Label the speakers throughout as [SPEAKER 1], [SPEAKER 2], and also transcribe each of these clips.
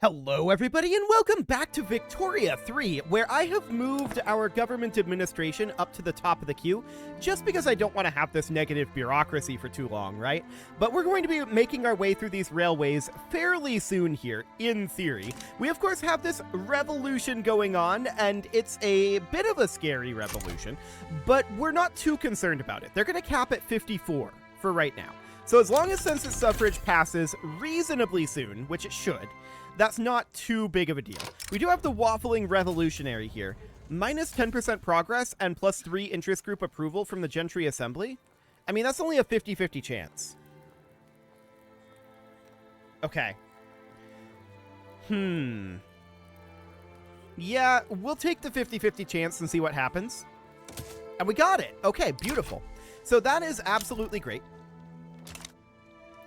[SPEAKER 1] Hello everybody and welcome back to Victoria 3, where I have moved our government administration up to the top of the queue, just because I don't want to have this negative bureaucracy for too long, right? But we're going to be making our way through these railways fairly soon here, in theory. We of course have this revolution going on, and it's a bit of a scary revolution, but we're not too concerned about it. They're going to cap at 54 for right now. So as long as census suffrage passes reasonably soon, which it should, that's not too big of a deal. We do have the waffling revolutionary here. Minus 10% progress and plus 3 interest group approval from the Gentry Assembly. I mean, that's only a 50-50 chance. Okay. Yeah, we'll take the 50-50 chance and see what happens. And we got it. Okay, beautiful. So that is absolutely great.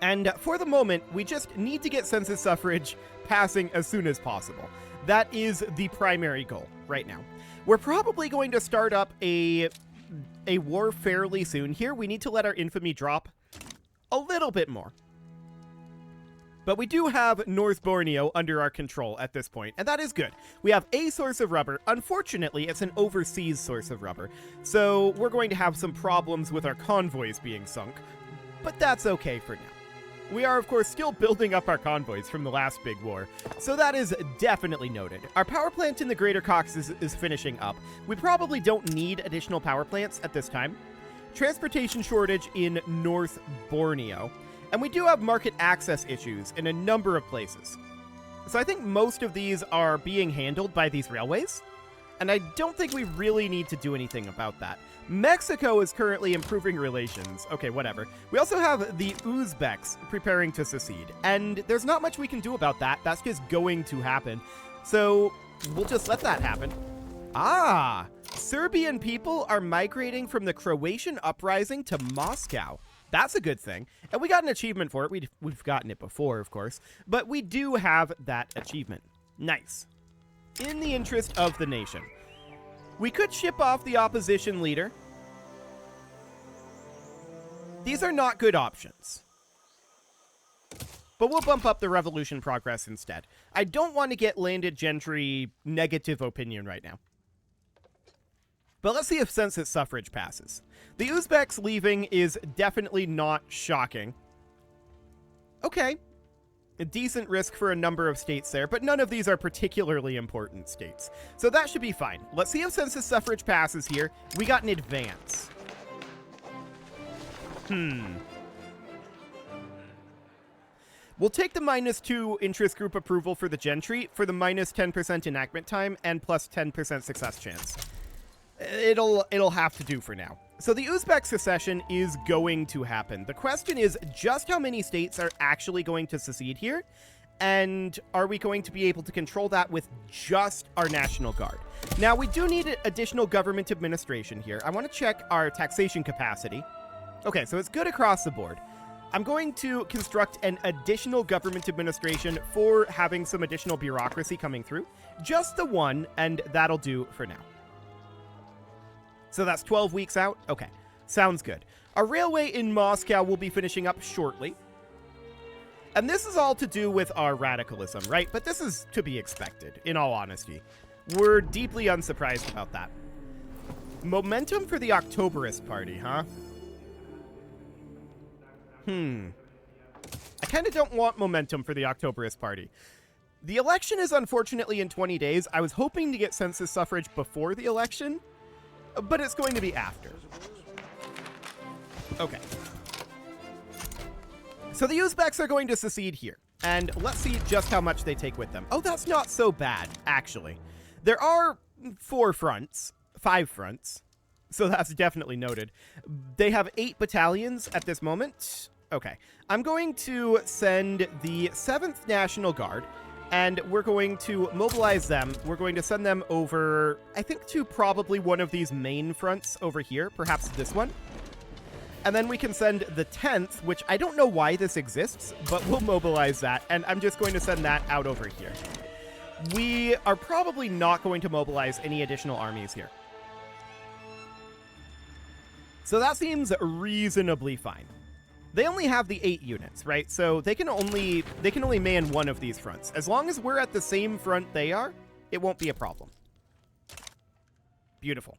[SPEAKER 1] And for the moment, we just need to get census suffrage passing as soon as possible. That is the primary goal right now. We're probably going to start up a war fairly soon here. We need to let our infamy drop a little bit more. But we do have North Borneo under our control at this point, and that is good. We have a source of rubber. Unfortunately, it's an overseas source of rubber, so we're going to have some problems with our convoys being sunk, but that's okay for now. We are, of course, still building up our convoys from the last big war, so that is definitely noted. Our power plant in the Greater Caucasus is finishing up. We probably don't need additional power plants at this time. Transportation shortage in North Borneo. And we do have market access issues in a number of places. So I think most of these are being handled by these railways, and I don't think we really need to do anything about that. Mexico is currently improving relations. Okay, whatever. We also have the Uzbeks preparing to secede, and there's not much we can do about that. That's just going to happen. So we'll just let that happen. Ah, Serbian people are migrating from the Croatian uprising to Moscow. That's a good thing. And we got an achievement for it. We've gotten it before, of course, but we do have that achievement. Nice. In the interest of the nation. We could ship off the opposition leader. These are not good options. But we'll bump up the revolution progress instead. I don't want to get landed gentry negative opinion right now. But let's see if census suffrage passes. The Uzbeks leaving is definitely not shocking. Okay. A decent risk for a number of states there, but none of these are particularly important states. So that should be fine. Let's see if census suffrage passes here. We got an advance. We'll take the -2 interest group approval for the gentry for the -10% enactment time and plus 10% success chance. It'll have to do for now. So the Uzbek secession is going to happen. The question is just how many states are actually going to secede here, and are we going to be able to control that with just our National Guard? Now, we do need additional government administration here. I want to check our taxation capacity. Okay, so it's good across the board. I'm going to construct an additional government administration for having some additional bureaucracy coming through. Just the one, and that'll do for now. So that's 12 weeks out? Okay, sounds good. Our railway in Moscow will be finishing up shortly. And this is all to do with our radicalism, right? But this is to be expected, in all honesty. We're deeply unsurprised about that. Momentum for the Octoberist Party, huh? I kind of don't want momentum for the Octoberist Party. The election is unfortunately in 20 days. I was hoping to get census suffrage before the election, but it's going to be after. Okay. So the Uzbeks are going to secede here, and let's see just how much they take with them. Oh, that's not so bad, actually. There are 5 fronts, so that's definitely noted. They have 8 battalions at this moment. Okay. I'm going to send the 7th National Guard, and we're going to mobilize them. We're going to send them over, I think, to probably one of these main fronts over here, perhaps this one. And then we can send the 10th, which I don't know why this exists, but we'll mobilize that, and I'm just going to send that out over here. We are probably not going to mobilize any additional armies here. So that seems reasonably fine. They only have the 8 units, right? So they can only man one of these fronts. As long as we're at the same front they are, it won't be a problem. Beautiful.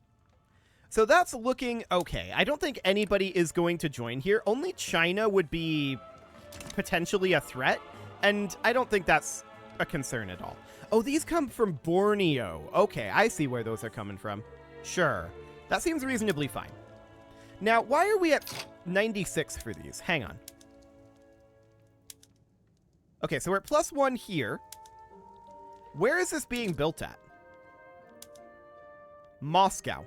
[SPEAKER 1] So that's looking okay. I don't think anybody is going to join here. Only China would be potentially a threat, and I don't think that's a concern at all. Oh, these come from Borneo. Okay, I see where those are coming from. Sure. That seems reasonably fine. Now, why are we at 96 for these? Hang on. Okay, so we're at +1 here. Where is this being built at? Moscow.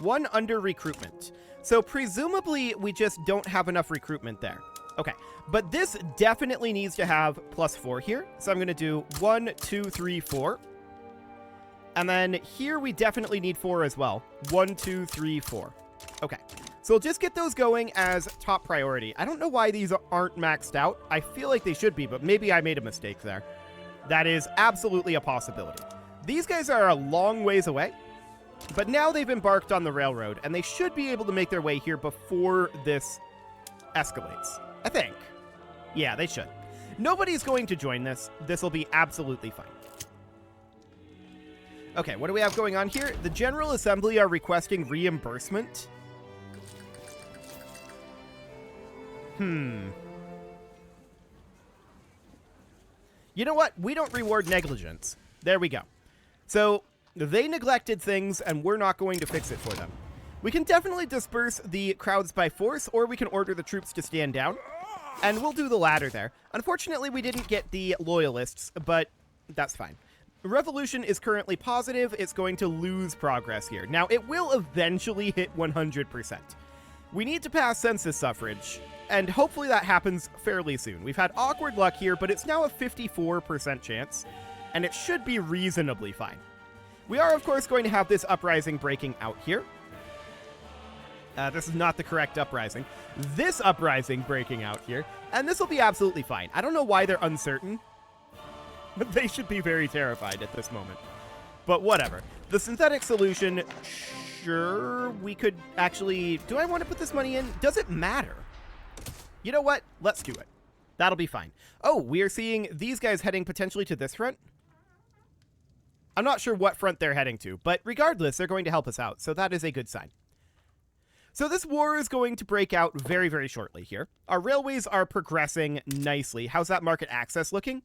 [SPEAKER 1] 1 under recruitment. So presumably we just don't have enough recruitment there. Okay, but this definitely needs to have +4 here. So I'm going to do 1, 2, 3, 4. And then here we definitely need 4 as well. 1, 2, 3, 4. Okay, so we'll just get those going as top priority. I don't know why these aren't maxed out. I feel like they should be, but maybe I made a mistake there. That is absolutely a possibility. These guys are a long ways away, but now they've embarked on the railroad, and they should be able to make their way here before this escalates. I think. Yeah, they should. Nobody's going to join this. This will be absolutely fine. Okay, what do we have going on here? The General Assembly are requesting reimbursement. You know what? We don't reward negligence. There we go. So they neglected things, and we're not going to fix it for them. We can definitely disperse the crowds by force, or we can order the troops to stand down. And we'll do the latter there. Unfortunately, we didn't get the loyalists, but that's fine. Revolution is currently positive. It's going to lose progress here. Now, it will eventually hit 100%. We need to pass census suffrage, and hopefully that happens fairly soon. We've had awkward luck here, but it's now a 54% chance, and it should be reasonably fine. We are, of course, going to have this uprising breaking out here. This is not the correct uprising. This uprising breaking out here, and this will be absolutely fine. I don't know why they're uncertain, but they should be very terrified at this moment. But whatever. The synthetic solution, sure, we could actually... Do I want to put this money in? Does it matter? You know what? Let's do it. That'll be fine. Oh, we are seeing these guys heading potentially to this front. I'm not sure what front they're heading to, but regardless, they're going to help us out, so that is a good sign. So this war is going to break out very, very shortly here. Our railways are progressing nicely. How's that market access looking?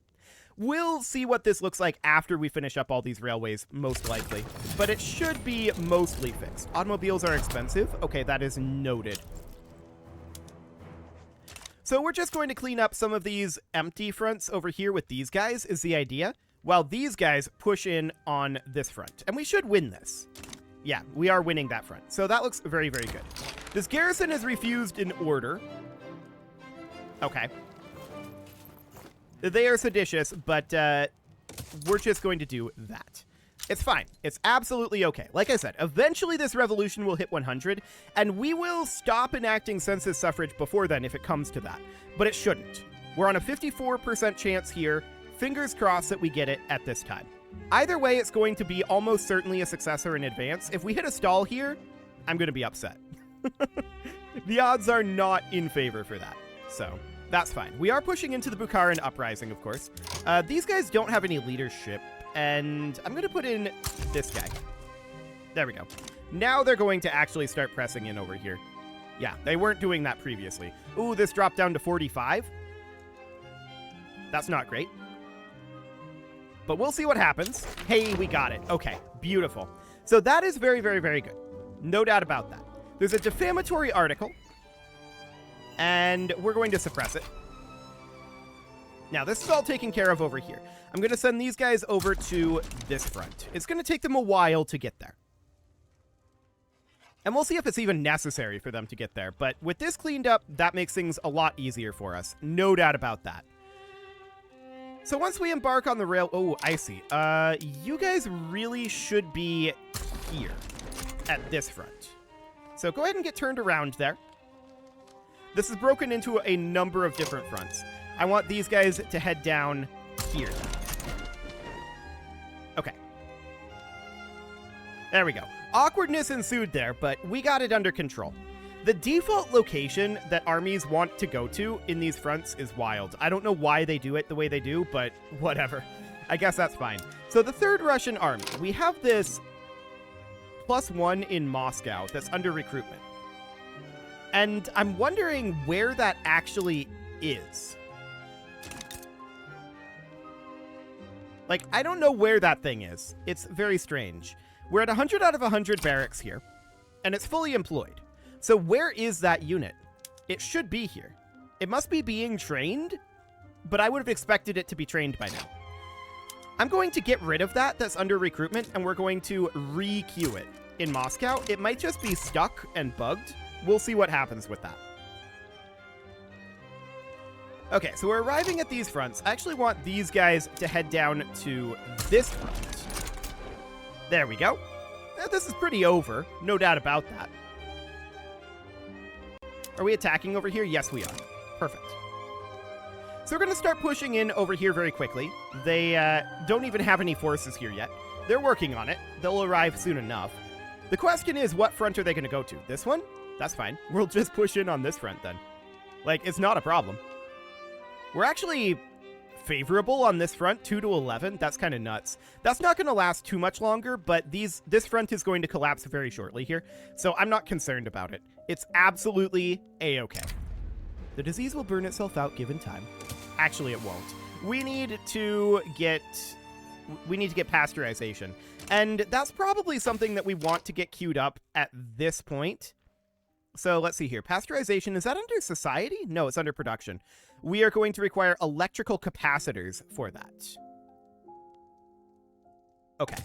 [SPEAKER 1] We'll see what this looks like after we finish up all these railways, most likely. But it should be mostly fixed. Automobiles are expensive. Okay, that is noted. So we're just going to clean up some of these empty fronts over here with these guys, is the idea, while these guys push in on this front. And we should win this. Yeah, we are winning that front. So that looks very, very good. This garrison is refused in order. Okay. They are seditious, but we're just going to do that. It's fine. It's absolutely okay. Like I said, eventually this revolution will hit 100, and we will stop enacting census suffrage before then if it comes to that. But it shouldn't. We're on a 54% chance here. Fingers crossed that we get it at this time. Either way, it's going to be almost certainly a successor in advance. If we hit a stall here, I'm going to be upset. The odds are not in favor for that. So that's fine. We are pushing into the Bukharan uprising, of course. These guys don't have any leadership, and I'm going to put in this guy. There we go. Now they're going to actually start pressing in over here. Yeah, they weren't doing that previously. Ooh, this dropped down to 45. That's not great. But we'll see what happens. Hey, we got it. Okay, beautiful. So that is very, very, very good. No doubt about that. There's a defamatory article, and we're going to suppress it. Now, this is all taken care of over here. I'm going to send these guys over to this front. It's going to take them a while to get there. And we'll see if it's even necessary for them to get there. But with this cleaned up, that makes things a lot easier for us. No doubt about that. So once we embark on the rail... Oh, I see. You guys really should be here at this front. So go ahead and get turned around there. This is broken into a number of different fronts. I want these guys to head down here. Okay. There we go. Awkwardness ensued there, but we got it under control. The default location that armies want to go to in these fronts is wild. I don't know why they do it the way they do, but whatever. I guess that's fine. So the 3rd Russian army, we have this +1 in Moscow that's under recruitment. And I'm wondering where that actually is. Like, I don't know where that thing is. It's very strange. We're at 100 out of 100 barracks here, and it's fully employed. So where is that unit? It should be here. It must be being trained, but I would have expected it to be trained by now. I'm going to get rid of that that's under recruitment, and we're going to re-queue it in Moscow. It might just be stuck and bugged. We'll see what happens with that. Okay, so we're arriving at these fronts. I actually want these guys to head down to this front. There we go. This is pretty over, no doubt about that. Are we attacking over here? Yes, we are. Perfect. So we're going to start pushing in over here very quickly. They don't even have any forces here yet. They're working on it. They'll arrive soon enough. The question is, what front are they going to go to? This one? That's fine. We'll just push in on this front then. Like, it's not a problem. We're actually favorable on this front, 2 to 11. That's kind of nuts. That's not going to last too much longer, but this front is going to collapse very shortly here, so I'm not concerned about it. It's absolutely A-okay. The disease will burn itself out given time. Actually, it won't. We need to get pasteurization, and that's probably something that we want to get queued up at this point. So let's see here. Pasteurization, is that under society? No, it's under production. We are going to require electrical capacitors for that. Okay.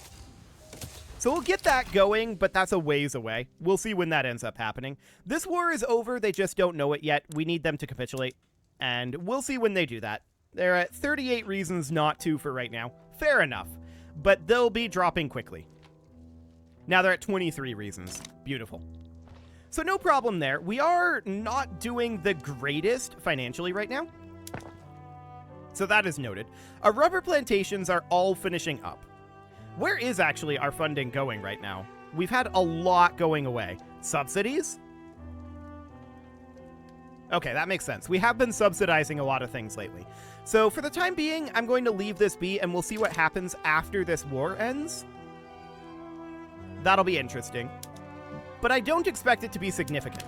[SPEAKER 1] So we'll get that going, but that's a ways away. We'll see when that ends up happening. This war is over. They just don't know it yet. We need them to capitulate, and we'll see when they do that. They're at 38 reasons not to for right now. Fair enough. But they'll be dropping quickly. Now they're at 23 reasons. Beautiful. So no problem there. We are not doing the greatest financially right now. So that is noted. Our rubber plantations are all finishing up. Where is actually our funding going right now? We've had a lot going away. Subsidies? Okay, that makes sense. We have been subsidizing a lot of things lately. So for the time being, I'm going to leave this be, and we'll see what happens after this war ends. That'll be interesting. But I don't expect it to be significant.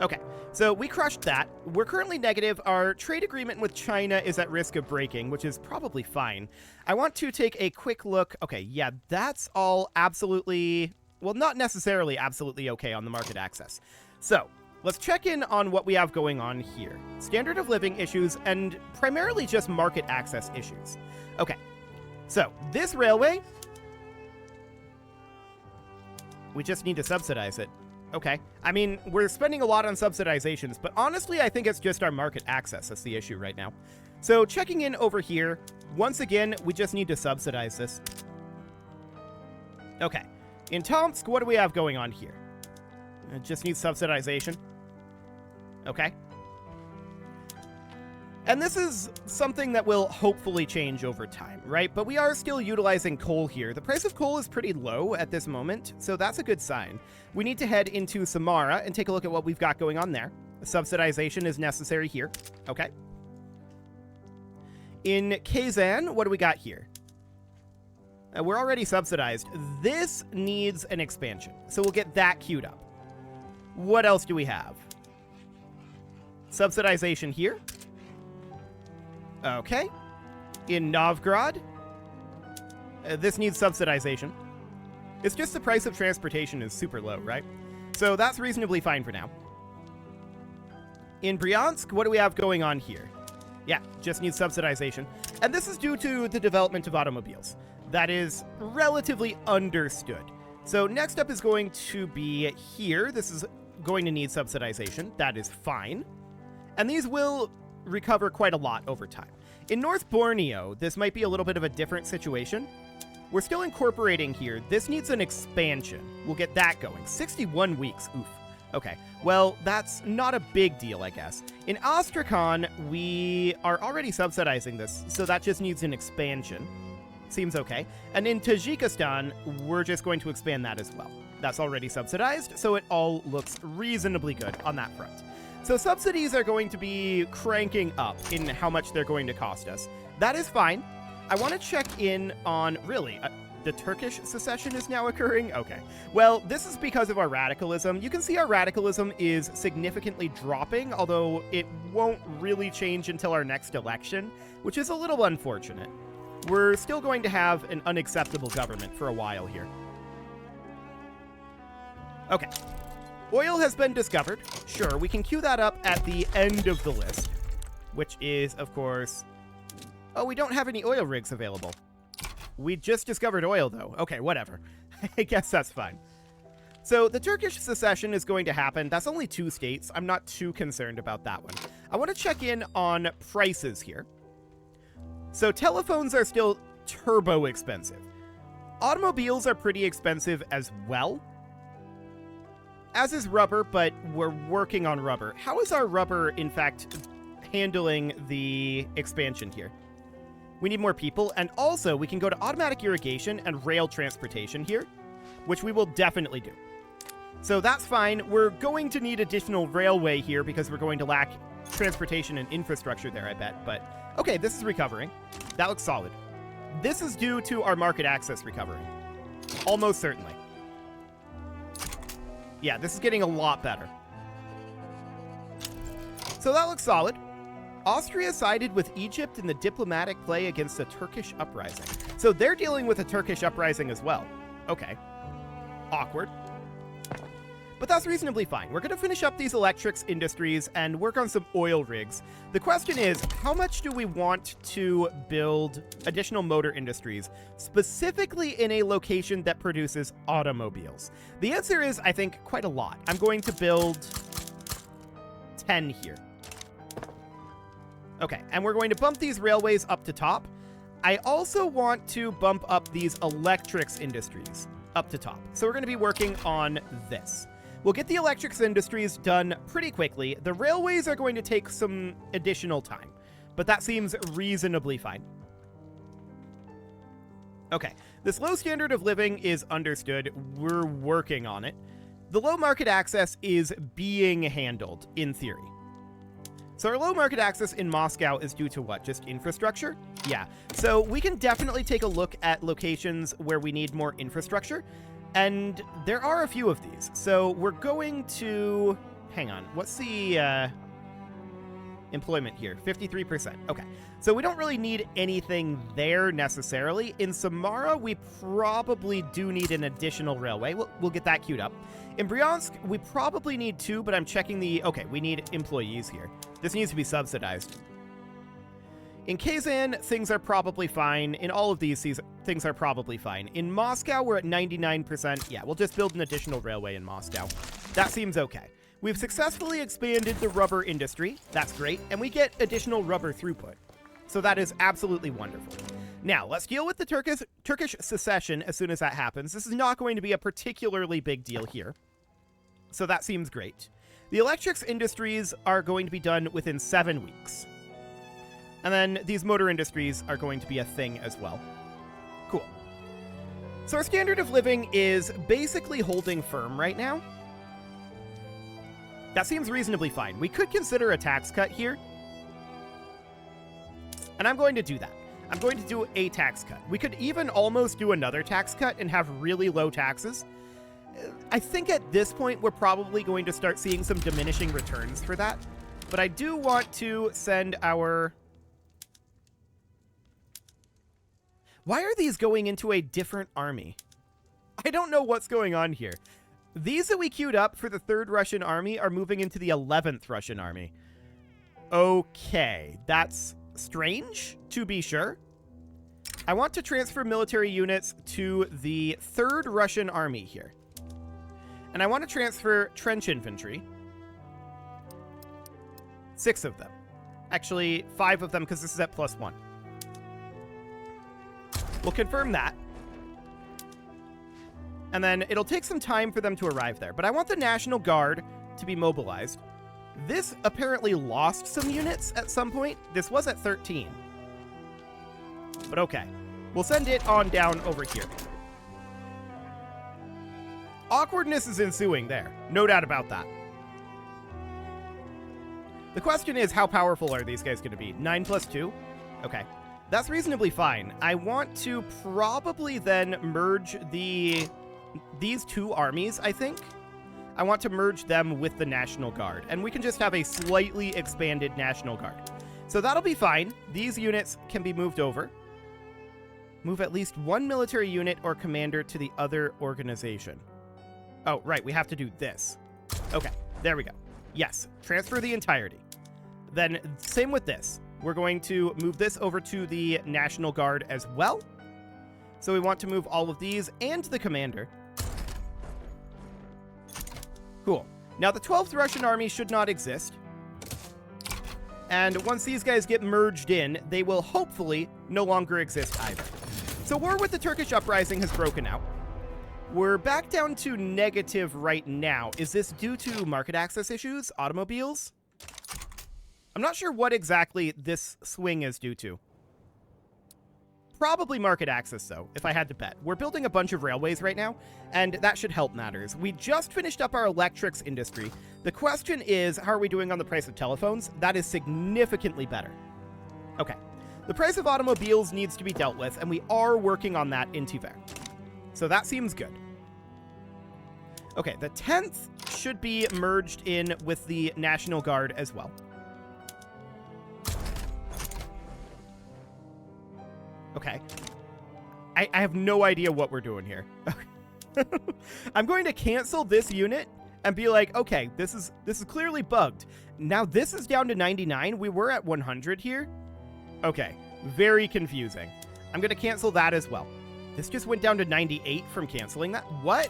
[SPEAKER 1] Okay, so we crushed that. We're currently negative. Our trade agreement with China is at risk of breaking, which is probably fine. I want to take a quick look. Okay, yeah, that's all absolutely, well, not necessarily absolutely okay on the market access. So let's check in on what we have going on here. Standard of living issues and primarily just market access issues. Okay, so this railway, we just need to subsidize it. Okay. I mean, we're spending a lot on subsidizations, but honestly, I think it's just our market access that's the issue right now. So checking in over here, once again, we just need to subsidize this. Okay. In Tomsk, what do we have going on here? It just needs subsidization. Okay. And this is something that will hopefully change over time, right? But we are still utilizing coal here. The price of coal is pretty low at this moment, so that's a good sign. We need to head into Samara and take a look at what we've got going on there. Subsidization is necessary here. Okay. In Kazan, what do we got here? We're already subsidized. This needs an expansion, so we'll get that queued up. What else do we have? Subsidization here. Okay. In Novgorod, this needs subsidization. It's just the price of transportation is super low, right? So that's reasonably fine for now. In Bryansk, what do we have going on here? Yeah, just needs subsidization. And this is due to the development of automobiles. That is relatively understood. So next up is going to be here. This is going to need subsidization. That is fine. And these will recover quite a lot over time. In North Borneo, this might be a little bit of a different situation. We're still incorporating here. This needs an expansion. We'll get that going. 61 weeks. Oof. Okay. Well, that's not a big deal, I guess. In Astrakhan, we are already subsidizing this, so that just needs an expansion. Seems okay. And in Tajikistan, we're just going to expand that as well. that's already subsidized, so it all looks reasonably good on that front. So subsidies are going to be cranking up in how much they're going to cost us. That is fine. I want to check in on, really, the Turkish secession is now occurring? Okay. Well, this is because of our radicalism. You can see our radicalism is significantly dropping, although it won't really change until our next election, which is a little unfortunate. We're still going to have an unacceptable government for a while here. Okay. Oil has been discovered. Sure, we can queue that up at the end of the list, which is, of course... Oh, we don't have any oil rigs available. We just discovered oil, though. Okay, whatever. I guess that's fine. So the Turkish secession is going to happen. That's only 2 states. I'm not too concerned about that one. I want to check in on prices here. So telephones are still turbo expensive. Automobiles are pretty expensive as well. As is rubber, but we're working on rubber. How is our rubber, in fact, handling the expansion here? We need more people, and also we can go to automatic irrigation and rail transportation here, which we will definitely do. So that's fine. We're going to need additional railway here because we're going to lack transportation and infrastructure there, I bet. But, okay, this is recovering. That looks solid. This is due to our market access recovering. Almost certainly. Yeah, this is getting a lot better. So that looks solid. Austria sided with Egypt in the diplomatic play against a Turkish uprising. So they're dealing with a Turkish uprising as well. Okay. Awkward. But that's reasonably fine. We're going to finish up these electrics industries and work on some oil rigs. The question is, how much do we want to build additional motor industries, specifically in a location that produces automobiles? The answer is, I think, quite a lot. I'm going to build 10 here. Okay, and we're going to bump these railways up to top. I also want to bump up these electrics industries up to top. So we're going to be working on this. We'll get the electrics industries done pretty quickly. The railways are going to take some additional time, but that seems reasonably fine. Okay, this low standard of living is understood. We're working on it. The low market access is being handled, in theory. So our low market access in Moscow is due to what? Just infrastructure? Yeah. So we can definitely take a look at locations where we need more infrastructure. And there are a few of these. So we're going to... Hang on. What's the employment here? 53%. Okay. So we don't really need anything there necessarily. In Samara, we probably do need an additional railway. We'll get that queued up. In Bryansk, we probably need 2, but I'm checking the... Okay, we need employees here. This needs to be subsidized. In Kazan, things are probably fine. In all of these, things are probably fine. In Moscow, we're at 99%. Yeah, we'll just build an additional railway in Moscow. That seems okay. We've successfully expanded the rubber industry. That's great. And we get additional rubber throughput. So that is absolutely wonderful. Now, let's deal with the Turkish secession as soon as that happens. This is not going to be a particularly big deal here. So that seems great. The electrics industries are going to be done within 7 weeks. And then these motor industries are going to be a thing as well. Cool. So our standard of living is basically holding firm right now. That seems reasonably fine. We could consider a tax cut here. And I'm going to do that. I'm going to do a tax cut. We could even almost do another tax cut and have really low taxes. I think at this point, we're probably going to start seeing some diminishing returns for that. But I do want to send our... Why are these going into a different army? I don't know what's going on here. These that we queued up for the 3rd Russian army are moving into the 11th Russian army. Okay, that's strange, to be sure. I want to transfer military units to the 3rd Russian army here. And I want to transfer trench infantry. 6 of them. Actually, 5 of them, because this is at +1. We'll confirm that. And then it'll take some time for them to arrive there. But I want the National Guard to be mobilized. This apparently lost some units at some point. This was at 13. But okay. We'll send it on down over here. awkwardness is ensuing there. No doubt about that. The question is, how powerful are these guys going to be? 9 plus 2? Okay. That's reasonably fine. I want to probably then merge these two armies, I think. I want to merge them with the National Guard, and we can just have a slightly expanded National Guard. So that'll be fine. These units can be moved over. Move at least one military unit or commander to the other organization. Oh, right, we have to do this. Okay, there we go. Yes, transfer the entirety. Then, same with this. We're going to move this over to the National Guard as well. So we want to move all of these and the commander. Cool. Now, the 12th Russian army should not exist. And once these guys get merged in, they will hopefully no longer exist either. So war with the Turkish uprising has broken out. We're back down to negative right now. Is this due to market access issues? Automobiles? I'm not sure what exactly this swing is due to. Probably market access, though, if I had to bet. We're building a bunch of railways right now, and that should help matters. We just finished up our electrics industry. The question is, how are we doing on the price of telephones? That is significantly better. Okay. The price of automobiles needs to be dealt with, and we are working on that in Tiver. So that seems good. Okay, the 10th should be merged in with the National Guard as well. Okay. I have no idea what we're doing here. I'm going to cancel this unit and be like, okay, this is clearly bugged. Now this is down to 99. We were at 100 here. Okay, very confusing. I'm going to cancel that as well. This just went down to 98 from canceling that. What?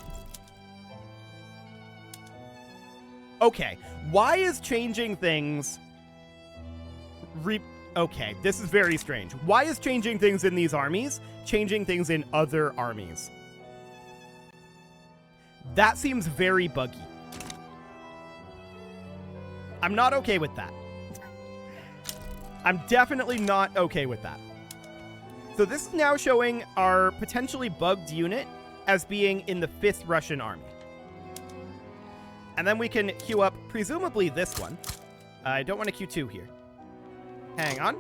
[SPEAKER 1] Okay, why is changing things... Okay, this is very strange. Why is changing things in these armies changing things in other armies? That seems very buggy. I'm not okay with that. I'm definitely not okay with that. So this is now showing our potentially bugged unit as being in the 5th Russian army. And then we can queue up, presumably this one. I don't want to queue 2 here. Hang on.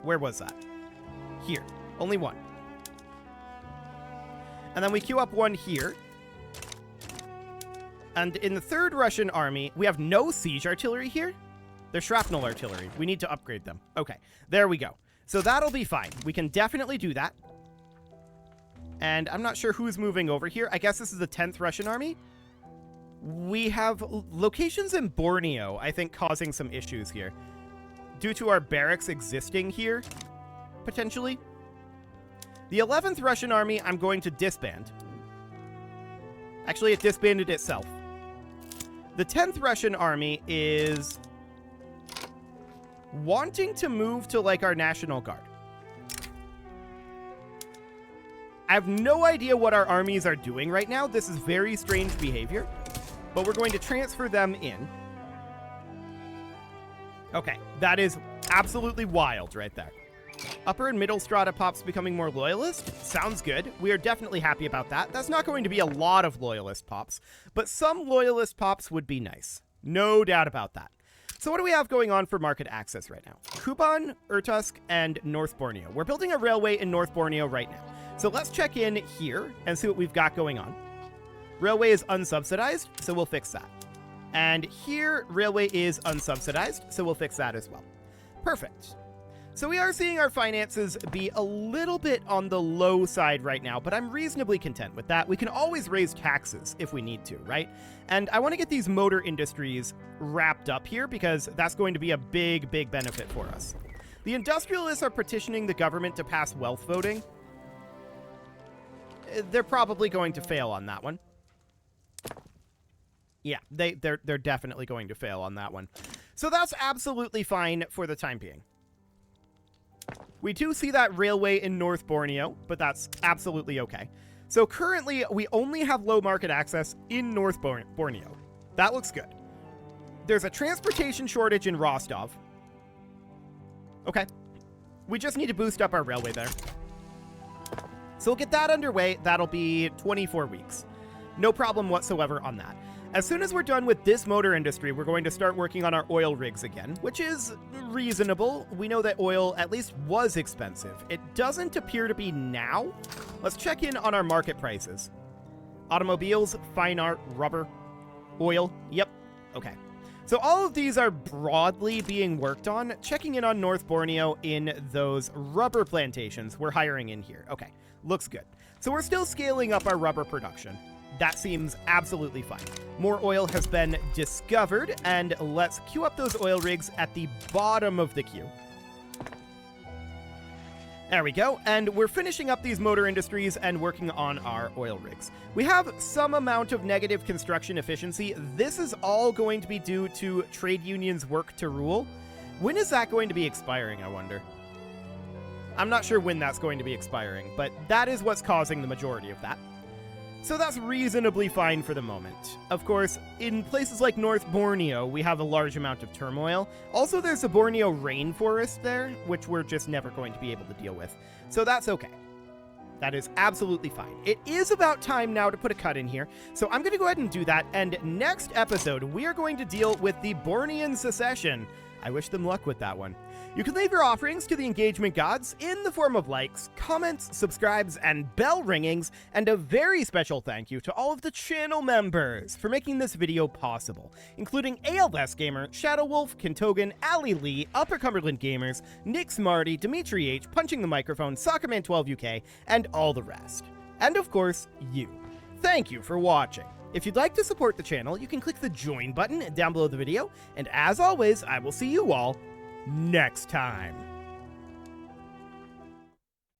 [SPEAKER 1] Where was that? Here. Only one. And then we queue up one here. And in the 3rd Russian army, we have no siege artillery here. They're shrapnel artillery. We need to upgrade them. Okay, there we go. So that'll be fine. We can definitely do that. And I'm not sure who's moving over here. I guess this is the 10th Russian army. We have locations in Borneo, I think, causing some issues here. Due to our barracks existing here, potentially. The 11th Russian army, I'm going to disband. Actually, it disbanded itself. The 10th Russian army is wanting to move to, like, our National Guard. I have no idea what our armies are doing right now. This is very strange behavior. But we're going to transfer them in. Okay, that is absolutely wild right there. Upper and middle strata pops becoming more loyalist. Sounds good. We are definitely happy about that. That's not going to be a lot of loyalist pops, but some loyalist pops would be nice. No doubt about that. So what do we have going on for market access right now? Kuban, Irkutsk, and North Borneo. We're building a railway in North Borneo right now. So let's check in here and see what we've got going on. Railway is unsubsidized, so we'll fix that. And here, railway is unsubsidized, so we'll fix that as well. Perfect. So we are seeing our finances be a little bit on the low side right now, but I'm reasonably content with that. We can always raise taxes if we need to, right? And I want to get these motor industries wrapped up here because that's going to be a big, big benefit for us. The industrialists are petitioning the government to pass wealth voting. They're probably going to fail on that one. Yeah, they're definitely going to fail on that one. So that's absolutely fine for the time being. We do see that railway in North Borneo, but that's absolutely okay. So currently, we only have low market access in North Borneo. That looks good. There's a transportation shortage in Rostov. Okay. We just need to boost up our railway there. So we'll get that underway. That'll be 24 weeks. No problem whatsoever on that. As soon as we're done with this motor industry, we're going to start working on our oil rigs again, which is reasonable. We know that oil at least was expensive. It doesn't appear to be now. Let's check in on our market prices. Automobiles, fine art, rubber, oil. Yep. Okay. So all of these are broadly being worked on. Checking in on North Borneo in those rubber plantations. We're hiring in here. Okay. Looks good. So we're still scaling up our rubber production. That seems absolutely fine. More oil has been discovered, and let's queue up those oil rigs at the bottom of the queue. There we go, and we're finishing up these motor industries and working on our oil rigs. We have some amount of negative construction efficiency. This is all going to be due to trade unions' work to rule. When is that going to be expiring, I wonder? I'm not sure when that's going to be expiring, but that is what's causing the majority of that. So that's reasonably fine for the moment. Of course, in places like North Borneo, we have a large amount of turmoil. Also, there's a Borneo rainforest there, which we're just never going to be able to deal with. So that's okay. That is absolutely fine. It is about time now to put a cut in here, so I'm going to go ahead and do that, and next episode, we are going to deal with the Bornean secession. I wish them luck with that one. You can leave your offerings to the engagement gods in the form of likes, comments, subscribes, and bell ringings, and a very special thank you to all of the channel members for making this video possible, including ALS Gamer, Shadow Wolf, Kintogan, Ali Lee, Upper Cumberland Gamers, Nick Smarty, Dimitri H, Punching the Microphone, Soccerman12UK, and all the rest. And of course, you. Thank you for watching. If you'd like to support the channel, you can click the join button down below the video, and as always, I will see you all next time.